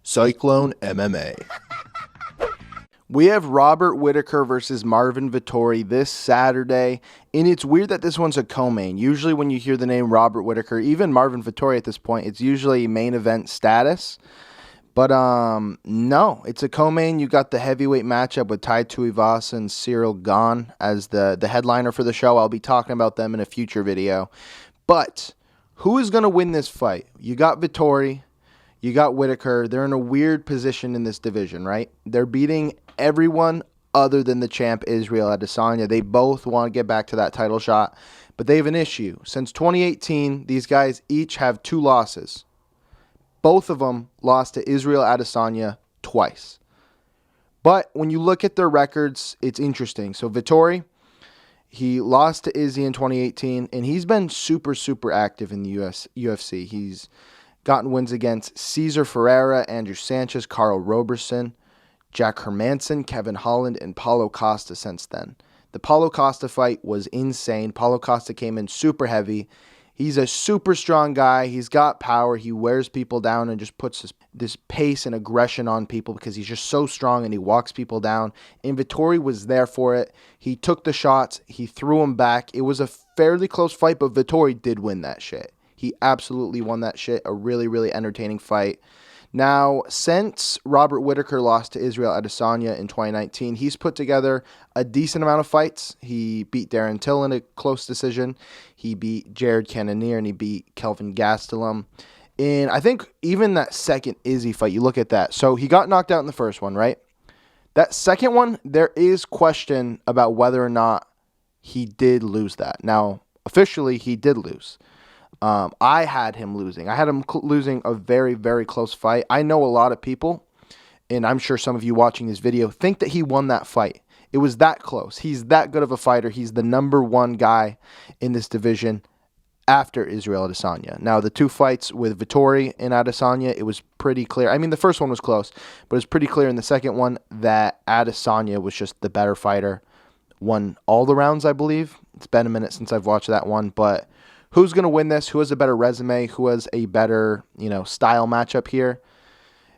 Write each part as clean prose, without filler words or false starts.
Cyclone MMA. We have Robert Whittaker versus Marvin Vettori this Saturday, and it's weird that this one's a co-main. Usually when you hear the name Robert Whittaker, even Marvin Vettori at this point, it's usually main event status. But no, it's a co-main. You got the heavyweight matchup with Tai Tuivasa and Cyril Gane as the headliner for the show. I'll be talking about them in a future video. But who is going to win this fight? You got Vettori, you got Whittaker. They're in a weird position in this division, right? They're beating everyone other than the champ Israel Adesanya. They both want to get back to that title shot, but they have an issue. Since 2018, these guys each have 2 losses. Both of them lost to Israel Adesanya twice. But when you look at their records, it's interesting. So Vettori, he lost to Izzy in 2018, and he's been super, super active in the UFC. He's gotten wins against Cesar Ferreira, Andrew Sanchez, Carl Roberson, Jack Hermanson, Kevin Holland, and Paulo Costa since then. The Paulo Costa fight was insane. Paulo Costa came in super heavy. He's a super strong guy. He's got power. He wears people down and just puts this pace and aggression on people because he's just so strong and he walks people down. And Vettori was there for it. He took the shots. He threw them back. It was a fairly close fight, but Vettori did win that shit. He absolutely won that shit. A really, really entertaining fight. Now, since Robert Whittaker lost to Israel Adesanya in 2019, he's put together a decent amount of fights. He beat Darren Till in a close decision. He beat Jared Cannonier, and he beat Kelvin Gastelum. And I think even that second Izzy fight, you look at that. So he got knocked out in the first one, right? That second one, there is question about whether or not he did lose that. Now, officially, he did lose. I had him losing. I had him losing a very, very close fight. I know a lot of people, and I'm sure some of you watching this video, think that he won that fight. It was that close. He's that good of a fighter. He's the #1 guy in this division after Israel Adesanya. Now, the 2 fights with Vettori and Adesanya, it was pretty clear. I mean, the first one was close, but it was pretty clear in the second one that Adesanya was just the better fighter. Won all the rounds, I believe. It's been a minute since I've watched that one, but who's going to win this? Who has a better resume? Who has a better, style matchup here?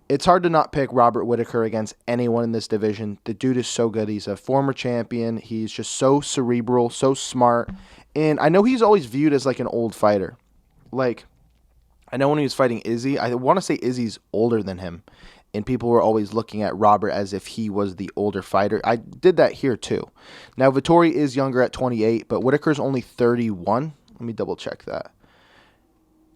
It's hard to not pick Robert Whittaker against anyone in this division. The dude is so good. He's a former champion. He's just so cerebral, so smart. And I know he's always viewed as like an old fighter. Like, I know when he was fighting Izzy, I want to say Izzy's older than him. And people were always looking at Robert as if he was the older fighter. I did that here too. Now, Vettori is younger at 28, but Whittaker's only 31. Let me double check that.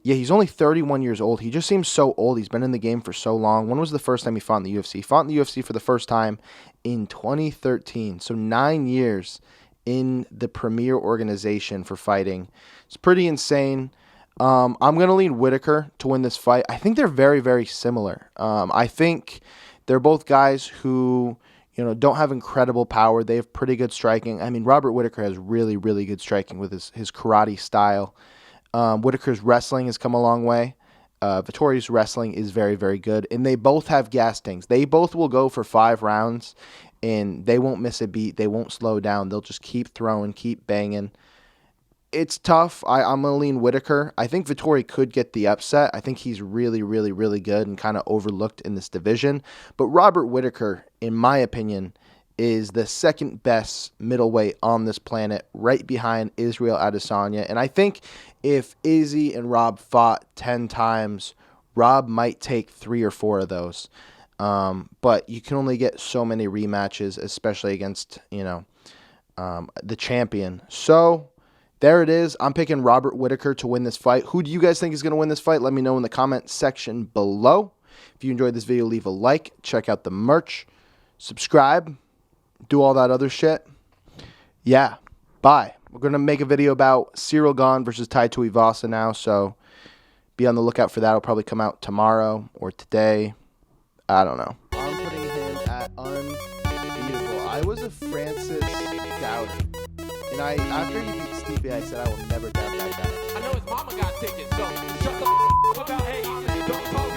Yeah, he's only 31 years old. He just seems so old. He's been in the game for so long. When was the first time he fought in the UFC? He fought in the UFC for the first time in 2013. So 9 years in the premier organization for fighting. It's pretty insane. I'm going to lean Whittaker to win this fight. I think they're very, very similar. I think they're both guys who don't have incredible power. They have pretty good striking. I mean, Robert Whittaker has really, really good striking with his karate style. Whittaker's wrestling has come a long way. Vettori's wrestling is very, very good. And they both have gas tanks. They both will go for 5 rounds, and they won't miss a beat. They won't slow down. They'll just keep throwing, keep banging. It's tough. I'm going to lean Whittaker. I think Vettori could get the upset. I think he's really, really, really good and kind of overlooked in this division. But Robert Whittaker, in my opinion, is the second best middleweight on this planet, right behind Israel Adesanya. And I think if Izzy and Rob fought 10 times, Rob might take 3 or 4 of those. But you can only get so many rematches, especially against, the champion. So there it is. I'm picking Robert Whittaker to win this fight. Who do you guys think is going to win this fight? Let me know in the comment section below. If you enjoyed this video, leave a like. Check out the merch. Subscribe. Do all that other shit. Yeah. Bye. We're going to make a video about Cyril Gane versus Tai Tuivasa now, so be on the lookout for that. It'll probably come out tomorrow or today. I don't know. I'm putting him at unbeatable. I was a Francis doubter. And after you beat Stevie, I said I will never doubt that guy. I know his mama got tickets, so shut the f*** up about, hey, don't talk